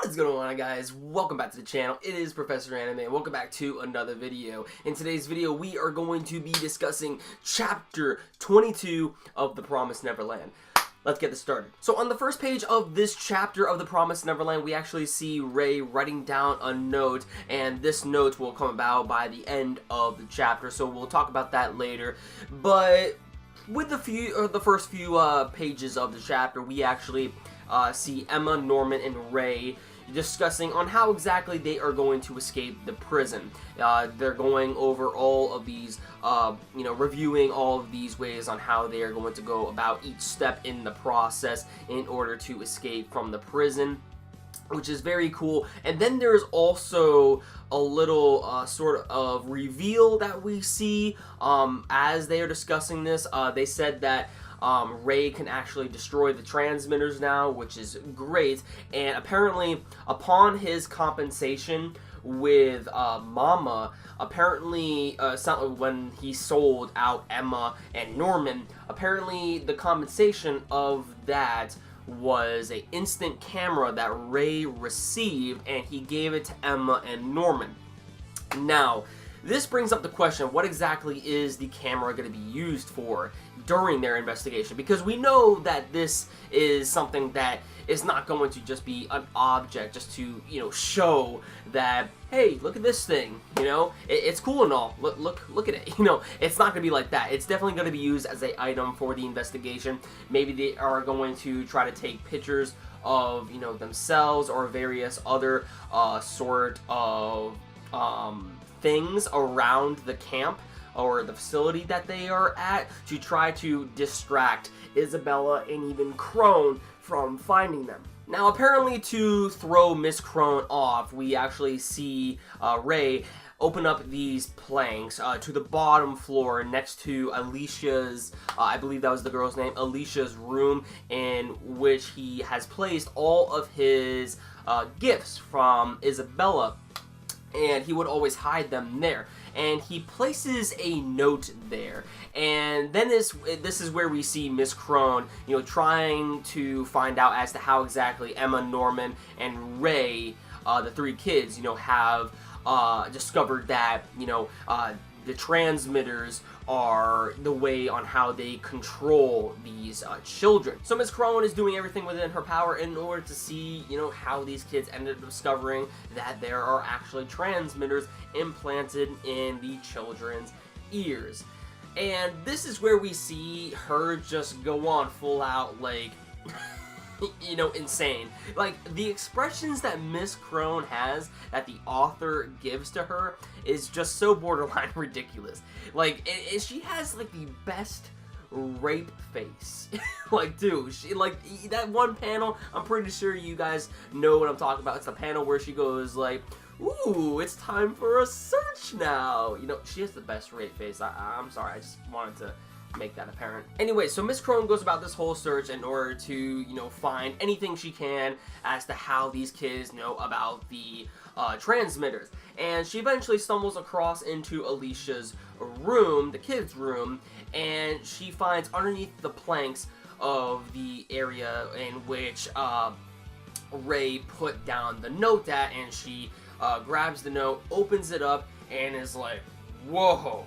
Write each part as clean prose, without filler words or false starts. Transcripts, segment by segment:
What is going on, guys? Welcome back to the channel. It is Professor Anime. Welcome back to another video. In today's video, we are going to be discussing Chapter 22 of The Promised Neverland. Let's get this started. So on the first page of this chapter of The Promised Neverland, we actually see Ray writing down a note, and this note will come about by the end of the chapter, so we'll talk about that later. But with the first few pages of the chapter, we actually see Emma, Norman, and Ray discussing on how exactly they are going to escape the prison. They're going over all of these, reviewing all of these ways on how they are going to go about each step in the process in order to escape from the prison, which is very cool. And then there's also a little sort of reveal that we see as they are discussing this. They said that Ray can actually destroy the transmitters now, which is great. And apparently, upon his compensation with Mama, apparently when he sold out Emma and Norman, apparently the compensation of that was an instant camera that Ray received, and he gave it to Emma and Norman. Now, this brings up the question, what exactly is the camera going to be used for during their investigation? Because we know that this is something that is not going to just be an object just to, show that, hey, look at this thing, it's cool and all, look at it, it's not going to be like that. It's definitely going to be used as an item for the investigation. Maybe they are going to try to take pictures of, themselves or various other sort of things around the camp or the facility that they are at to try to distract Isabella and even Crone from finding them. Now, apparently to throw Miss Crone off, we actually see Ray open up these planks to the bottom floor next to Alicia's, I believe that was the girl's name, Alicia's room, in which he has placed all of his gifts from Isabella, and he would always hide them there. And he places a note there, and then this is where we see Miss Crone, trying to find out as to how exactly Emma, Norman, and Ray, the three kids, have discovered that, the transmitters are the way on how they control these children. So Miss Crone is doing everything within her power in order to see, how these kids ended up discovering that there are actually transmitters implanted in the children's ears. And this is where we see her just go on full out, like, insane. Like, the expressions that Miss Crone has, that the author gives to her, is just so borderline ridiculous. Like, she has, like, the best rape face. Like, dude, she, like, that one panel, I'm pretty sure you guys know what I'm talking about. It's the panel where she goes, like, ooh, it's time for a search now. She has the best rape face. I'm sorry, I just wanted to make that apparent. Anyway, so Miss Crone goes about this whole search in order to, find anything she can as to how these kids know about the transmitters. And she eventually stumbles across into Alicia's room, the kids' room, and she finds underneath the planks of the area in which Ray put down the note at, and she grabs the note, opens it up, and is like, whoa,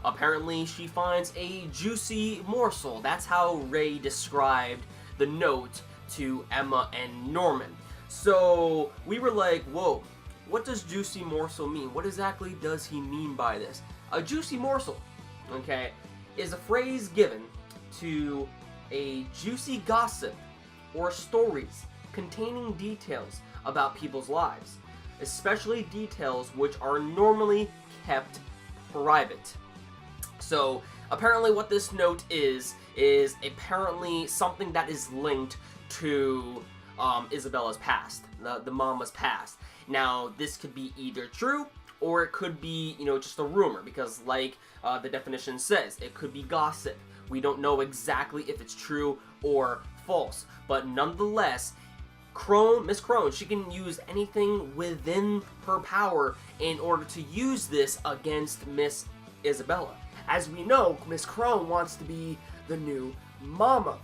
apparently she finds a juicy morsel. That's how Ray described the note to Emma and Norman. So we were like, whoa, what does juicy morsel mean? What exactly does he mean by this? A juicy morsel, okay, is a phrase given to a juicy gossip or stories containing details about people's lives, especially details which are normally kept private. So apparently what this note is apparently something that is linked to Isabella's past, the mama's past. Now, this could be either true or it could be, just a rumor, because like the definition says, it could be gossip. We don't know exactly if it's true or false, but nonetheless, Miss Crone, she can use anything within her power in order to use this against Miss Isabella. As we know, Miss Crone wants to be the new mama.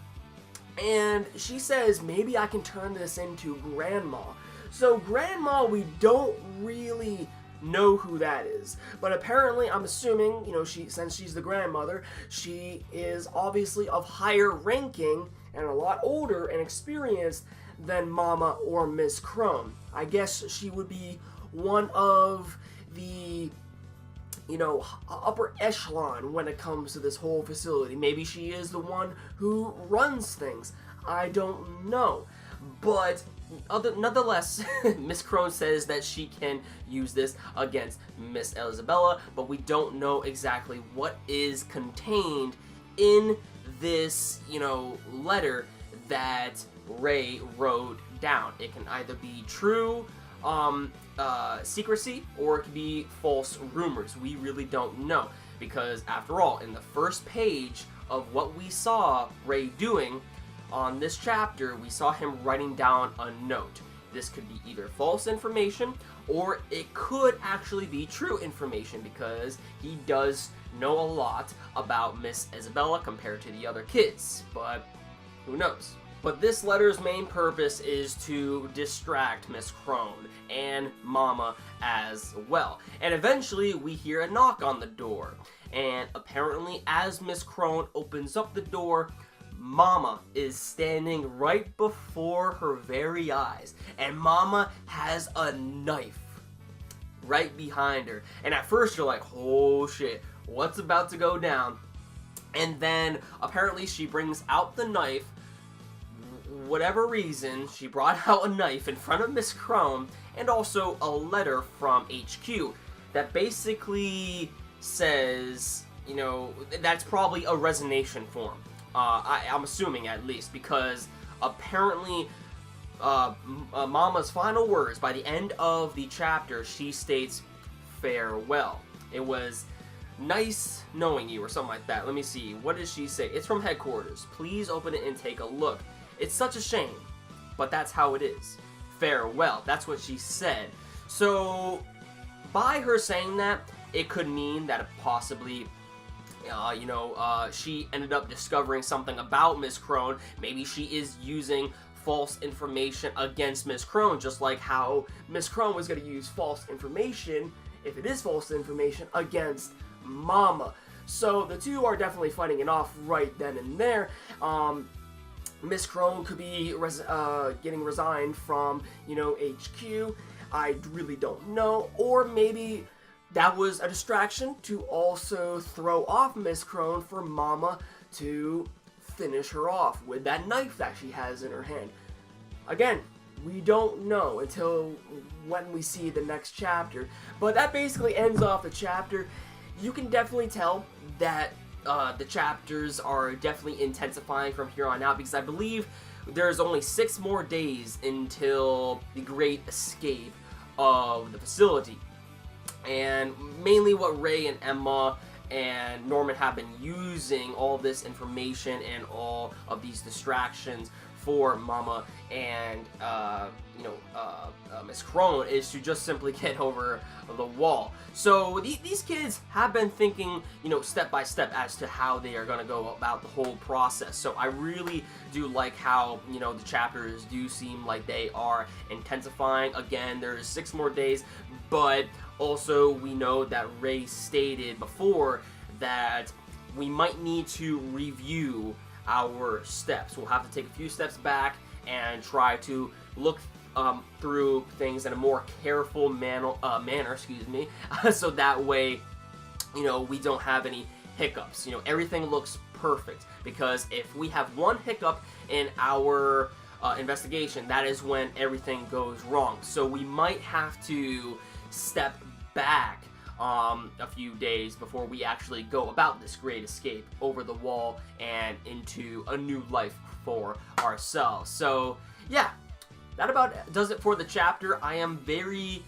And she says, maybe I can turn this into Grandma. So Grandma, we don't really know who that is. But apparently, I'm assuming, since she's the grandmother, she is obviously of higher ranking and a lot older and experienced than Mama or Miss Crone. I guess she would be one of the upper echelon when it comes to this whole facility. Maybe she is the one who runs things. I don't know. But nonetheless, Miss Crone says that she can use this against Miss Isabella, but we don't know exactly what is contained in this, letter that Ray wrote down. It can either be true secrecy, or it could be false rumors. We really don't know, because after all, in the first page of what we saw Ray doing on this chapter, we saw him writing down a note. This could be either false information, or it could actually be true information, because he does know a lot about Miss Isabella compared to the other kids, but who knows? But this letter's main purpose is to distract Miss Crone and Mama as well. And eventually we hear a knock on the door. And apparently as Miss Crone opens up the door, Mama is standing right before her very eyes. And Mama has a knife right behind her. And at first you're like, oh shit, what's about to go down? And then apparently she brings out the knife. Whatever reason, she brought out a knife in front of Miss Crone, and also a letter from HQ that basically says, that's probably a resignation form. I'm assuming, at least, because apparently Mama's final words by the end of the chapter, she states, farewell. It was nice knowing you, or something like that. Let me see. What does she say? It's from headquarters. Please open it and take a look. It's such a shame, but that's how it is. Farewell. That's what she said. So, by her saying that, it could mean that possibly, she ended up discovering something about Miss Crone. Maybe she is using false information against Miss Crone, just like how Miss Crone was going to use false information, if it is false information, against Mama. So, the two are definitely fighting it off right then and there. Miss Crone could be getting resigned from, HQ. I really don't know. Or maybe that was a distraction to also throw off Miss Crone for Mama to finish her off with that knife that she has in her hand. Again, we don't know until when we see the next chapter. But that basically ends off the chapter. You can definitely tell that the chapters are definitely intensifying from here on out, because I believe there's only 6 more days until the great escape of the facility. And mainly what Ray and Emma and Norman have been using all this information and all of these distractions for Mama and Miss Crone is to just simply get over the wall. So these kids have been thinking, step by step as to how they are going to go about the whole process. So I really do like how, the chapters do seem like they are intensifying. Again, there's 6 more days, but also we know that Ray stated before that we might need to review our steps. We'll have to take a few steps back and try to look through things in a more careful manner, so that way, we don't have any hiccups. Everything looks perfect, because if we have one hiccup in our investigation, that is when everything goes wrong. So we might have to step back a few days before we actually go about this great escape over the wall and into a new life for ourselves. So yeah, that about does it for the chapter. I am very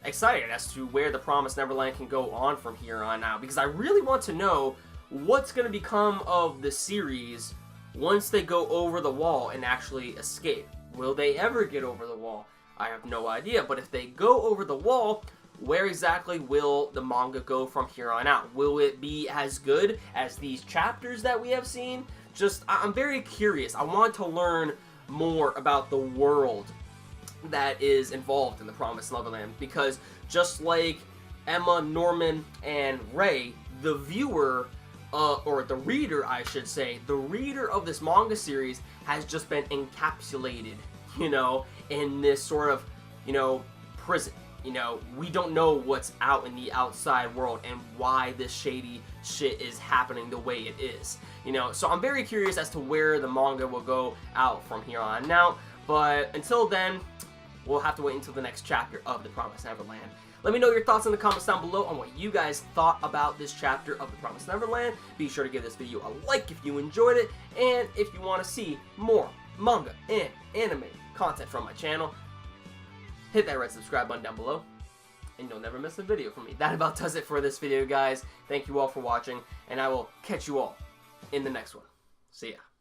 excited as to where the Promised Neverland can go on from here on out, because I really want to know what's going to become of the series once they go over the wall and actually escape. Will they ever get over the wall? I have no idea, but if they go over the wall, where exactly will the manga go from here on out? Will it be as good as these chapters that we have seen? I'm very curious. I want to learn more about the world that is involved in the Promised Neverland, because just like Emma, Norman, and Ray, the viewer, or the reader, I should say, the reader of this manga series has just been encapsulated, you know, in this sort of, you know, prison. You know, we don't know what's out in the outside world and why this shady shit is happening the way it is. You know, so I'm very curious as to where the manga will go out from here on out. But until then, we'll have to wait until the next chapter of the Promised Neverland. Let me know your thoughts in the comments down below on what you guys thought about this chapter of the Promised Neverland. Be sure to give this video a like if you enjoyed it, and if you want to see more manga and anime content from my channel, hit that red subscribe button down below, and you'll never miss a video from me. That about does it for this video, guys. Thank you all for watching, and I will catch you all in the next one. See ya.